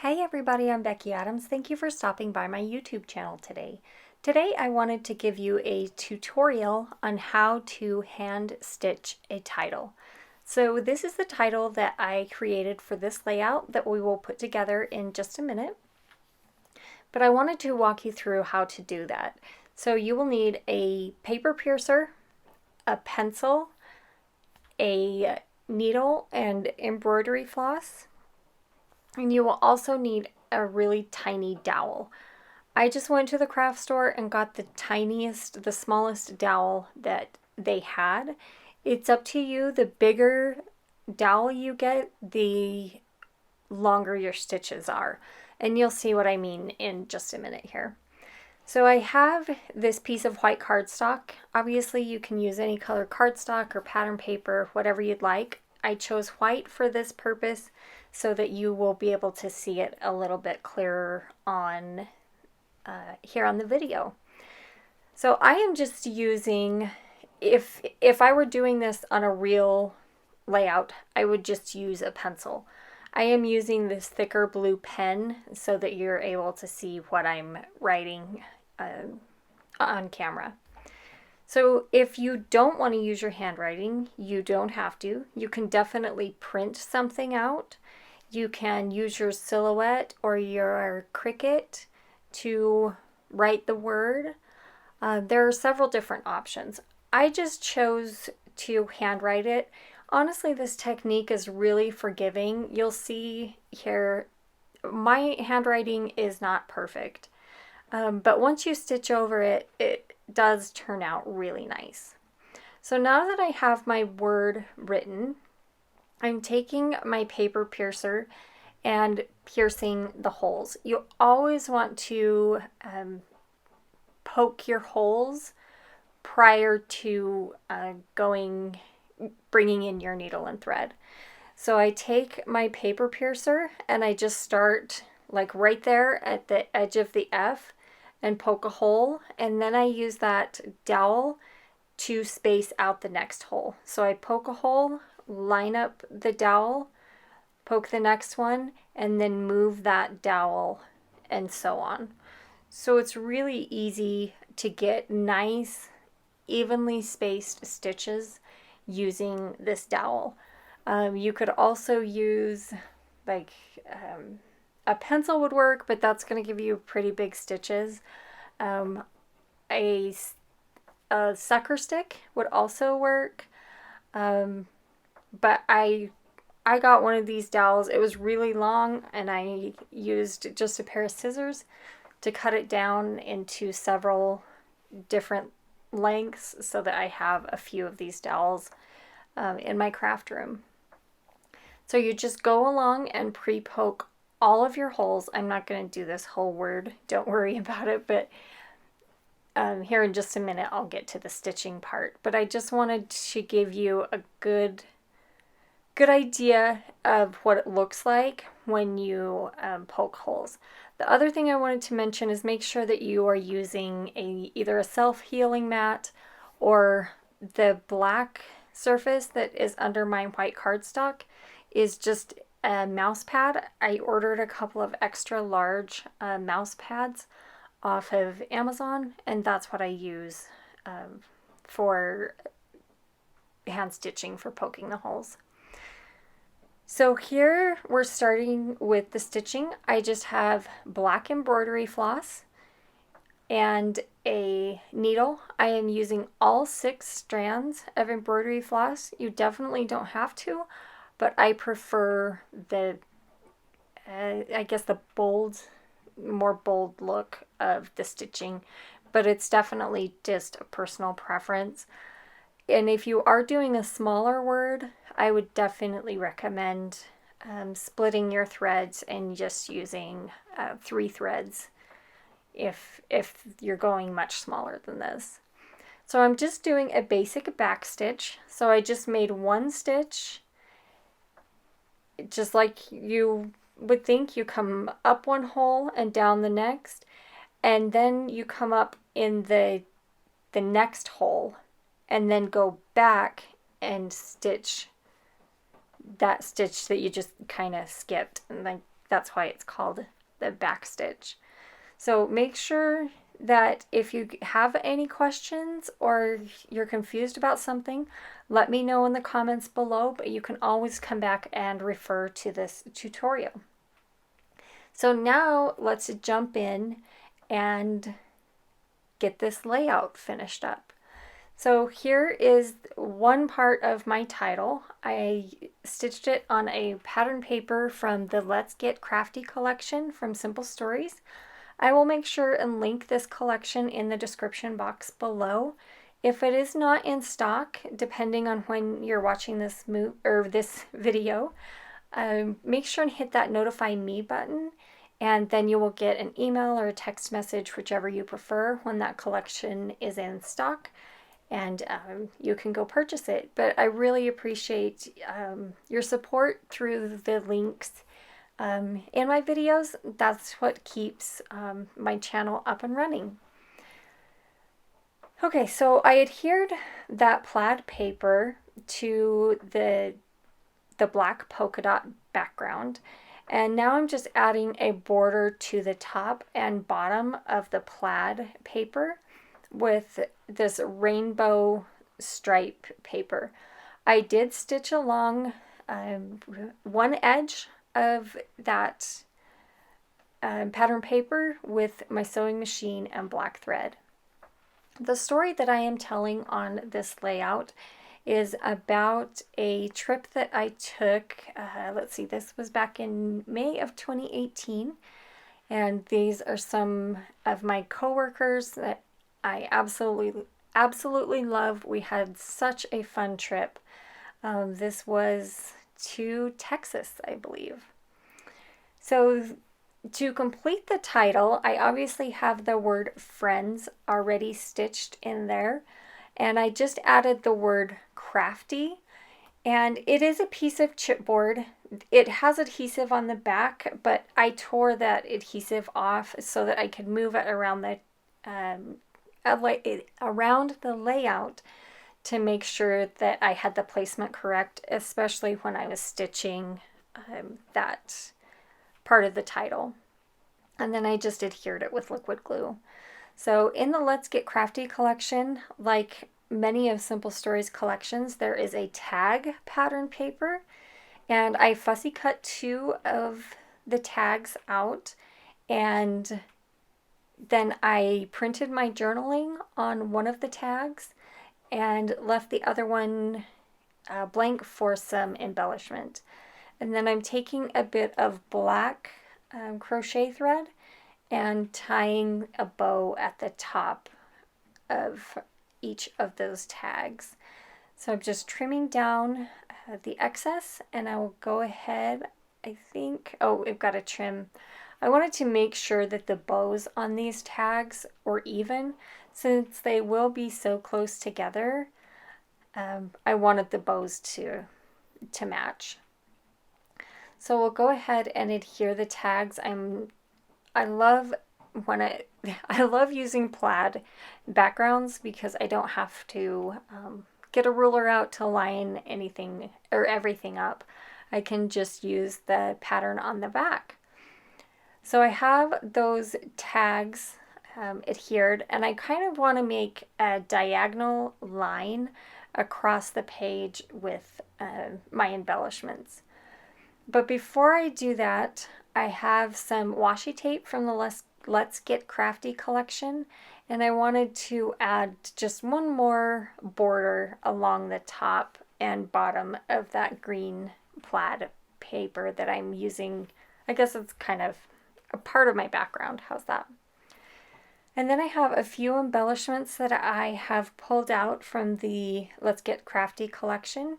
Hey everybody, I'm Becky Adams. Thank you for stopping by my YouTube channel today. Today I wanted to give you a tutorial on how to hand stitch a title. So this is the title that I created for this layout that we will put together in just a minute. But I wanted to walk you through how to do that. So you will need a paper piercer, a pencil, a needle and embroidery floss, and you will also need a really tiny dowel. I just went to the craft store and got the tiniest, the smallest dowel that they had. It's up to you. The bigger dowel you get, the longer your stitches are. And you'll see what I mean in just a minute here. So I have this piece of white cardstock. Obviously you can use any color cardstock or pattern paper, whatever you'd like. I chose white for this purpose so that you will be able to see it a little bit clearer on here on the video. So I am just using, if I were doing this on a real layout, I would just use a pencil. I am using this thicker blue pen so that you're able to see what I'm writing on camera. So if you don't want to use your handwriting, you don't have to. You can definitely print something out. You can use your silhouette or your Cricut to write the word. There are several different options. I just chose to handwrite it. Honestly, this technique is really forgiving. You'll see here, my handwriting is not perfect. But once you stitch over it, it does turn out really nice. So now that I have my word written, I'm taking my paper piercer and piercing the holes. You always want to poke your holes prior to bringing in your needle and thread. So I take my paper piercer and I just start like right there at the edge of the F and poke a hole, and then I use that dowel to space out the next hole. So I poke a hole, line up the dowel, poke the next one, and then move that dowel, and so on. So it's really easy to get nice, evenly spaced stitches using this dowel. You could also use like a pencil would work, but that's going to give you pretty big stitches. A sucker stick would also work. But I got one of these dowels. It was really long, and I used just a pair of scissors to cut it down into several different lengths so that I have a few of these dowels in my craft room. So you just go along and pre-poke all of your holes. I'm not going to do this whole word, don't worry about it, but here in just a minute I'll get to the stitching part. But I just wanted to give you a good idea of what it looks like when you poke holes. The other thing I wanted to mention is make sure that you are using either a self-healing mat or the black surface that is under my white cardstock is just a mouse pad. I ordered a couple of extra large mouse pads off of Amazon, and that's what I use for hand stitching for poking the holes. So here we're starting with the stitching. I just have black embroidery floss and a needle. I am using all 6 strands of embroidery floss. You definitely don't have to, but I prefer the, I guess the more bold look of the stitching, but it's definitely just a personal preference. And if you are doing a smaller word, I would definitely recommend splitting your threads and just using 3 threads if you're going much smaller than this. So I'm just doing a basic back stitch. So I just made 1 stitch, just like you would think. You come up 1 hole and down the next, and then you come up in the next hole and then go back and stitch that stitch that you just kind of skipped, and then that's why it's called the back stitch. So make sure that if you have any questions or you're confused about something, let me know in the comments below, but you can always come back and refer to this tutorial. So now let's jump in and get this layout finished up. So here is one part of my title. I stitched it on a pattern paper from the Let's Get Crafty collection from Simple Stories. I will make sure and link this collection in the description box below. If it is not in stock, depending on when you're watching this this video, make sure and hit that notify me button, and then you will get an email or a text message, whichever you prefer, when that collection is in stock, and you can go purchase it. But I really appreciate your support through the links in my videos. That's what keeps my channel up and running. Okay, so I adhered that plaid paper to the black polka dot background, and now I'm just adding a border to the top and bottom of the plaid paper with this rainbow stripe paper. I did stitch along one edge of that pattern paper with my sewing machine and black thread. The story that I am telling on this layout is about a trip that I took, let's see, this was back in May of 2018, and these are some of my coworkers that I absolutely love. We had such a fun trip. This was to Texas, I believe. So to complete the title, I obviously have the word friends already stitched in there, and I just added the word crafty, and it is a piece of chipboard. It has adhesive on the back, but I tore that adhesive off so that I could move it around the layout to make sure that I had the placement correct, especially when I was stitching that part of the title. And then I just adhered it with liquid glue. So in the Let's Get Crafty collection, like many of Simple Stories collections, there is a tag pattern paper, and I fussy cut 2 of the tags out, and then I printed my journaling on one of the tags and left the other one blank for some embellishment. And then I'm taking a bit of black crochet thread and tying a bow at the top of each of those tags. So I'm just trimming down the excess, and I will go ahead, I think, oh, I've got to trim. I wanted to make sure that the bows on these tags were even, since they will be so close together. I wanted the bows to match. So we'll go ahead and adhere the tags. I love using plaid backgrounds because I don't have to get a ruler out to line anything or everything up. I can just use the pattern on the back. So I have those tags adhered, and I kind of want to make a diagonal line across the page with my embellishments. But before I do that, I have some washi tape from the Let's Get Crafty collection, and I wanted to add just one more border along the top and bottom of that green plaid paper that I'm using. I guess it's kind of a part of my background. How's that? And then I have a few embellishments that I have pulled out from the Let's Get Crafty collection.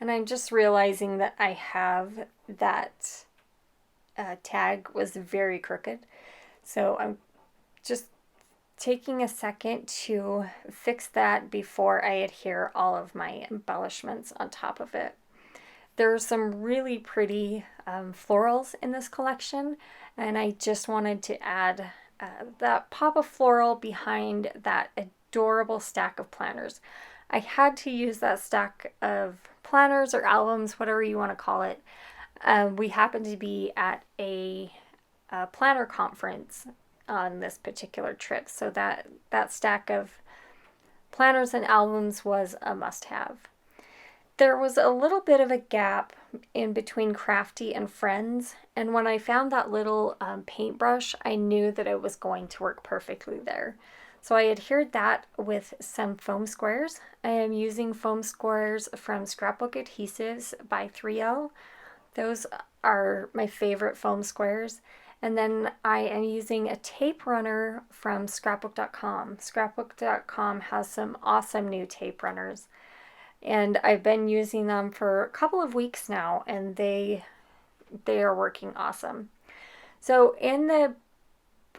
And I'm just realizing that I have that tag was very crooked. So I'm just taking a second to fix that before I adhere all of my embellishments on top of it. There are some really pretty florals in this collection, and I just wanted to add that pop of floral behind that adorable stack of planners. I had to use that stack of planners or albums, whatever you want to call it, we happened to be at a planner conference on this particular trip, so that stack of planners and albums was a must-have. There was a little bit of a gap in between Crafty and Friends, and when I found that little paintbrush, I knew that it was going to work perfectly there. So I adhered that with some foam squares. I am using foam squares from Scrapbook Adhesives by 3L. Those are my favorite foam squares. And then I am using a tape runner from scrapbook.com. Scrapbook.com has some awesome new tape runners. And I've been using them for a couple of weeks now, and they are working awesome. So in the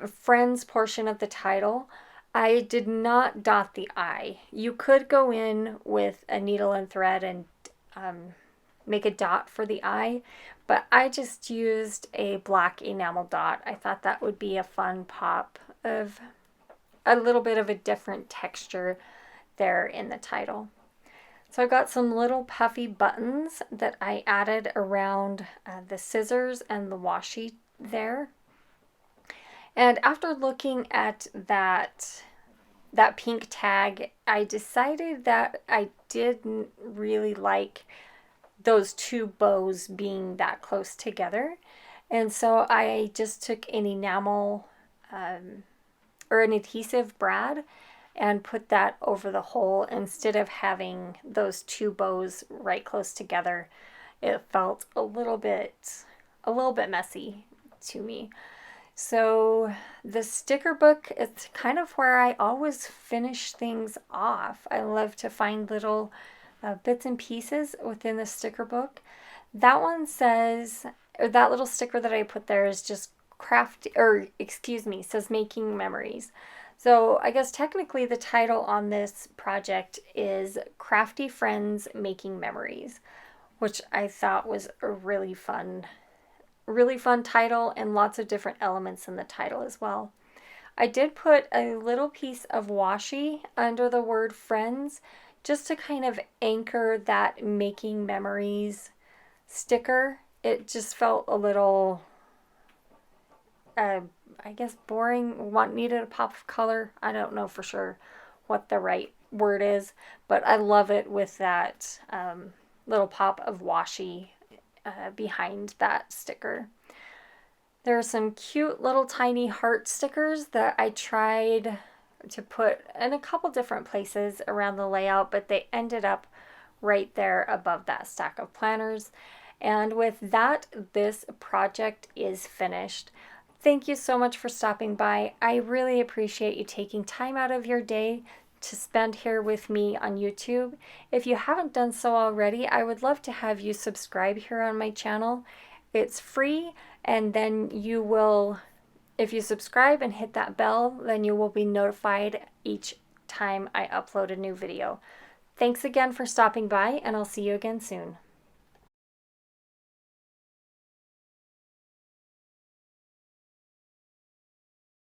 Friends portion of the title, I did not dot the I. You could go in with a needle and thread and make a dot for the I, but I just used a black enamel dot. I thought that would be a fun pop of a little bit of a different texture there in the title. So I got some little puffy buttons that I added around the scissors and the washi there. And after looking at that pink tag, I decided that I didn't really like those two bows being that close together. And so I just took an enamel or an adhesive brad and put that over the hole instead of having those two bows right close together. It felt a little bit messy to me. So the sticker book is kind of where I always finish things off. I love to find little bits and pieces within the sticker book. That one says, or that little sticker that I put there is just says making memories. So I guess technically the title on this project is Crafty Friends Making Memories, which I thought was a really fun title, and lots of different elements in the title as well. I did put a little piece of washi under the word friends just to kind of anchor that making memories sticker. It just felt a little I guess boring, needed a pop of color. I don't know for sure what the right word is, but I love it with that little pop of washi behind that sticker. There are some cute little tiny heart stickers that I tried to put in a couple different places around the layout, but they ended up right there above that stack of planners. And with that, this project is finished. Thank you so much for stopping by. I really appreciate you taking time out of your day to spend here with me on YouTube. If you haven't done so already, I would love to have you subscribe here on my channel. It's free, and then you will, if you subscribe and hit that bell, then you will be notified each time I upload a new video. Thanks again for stopping by, and I'll see you again soon.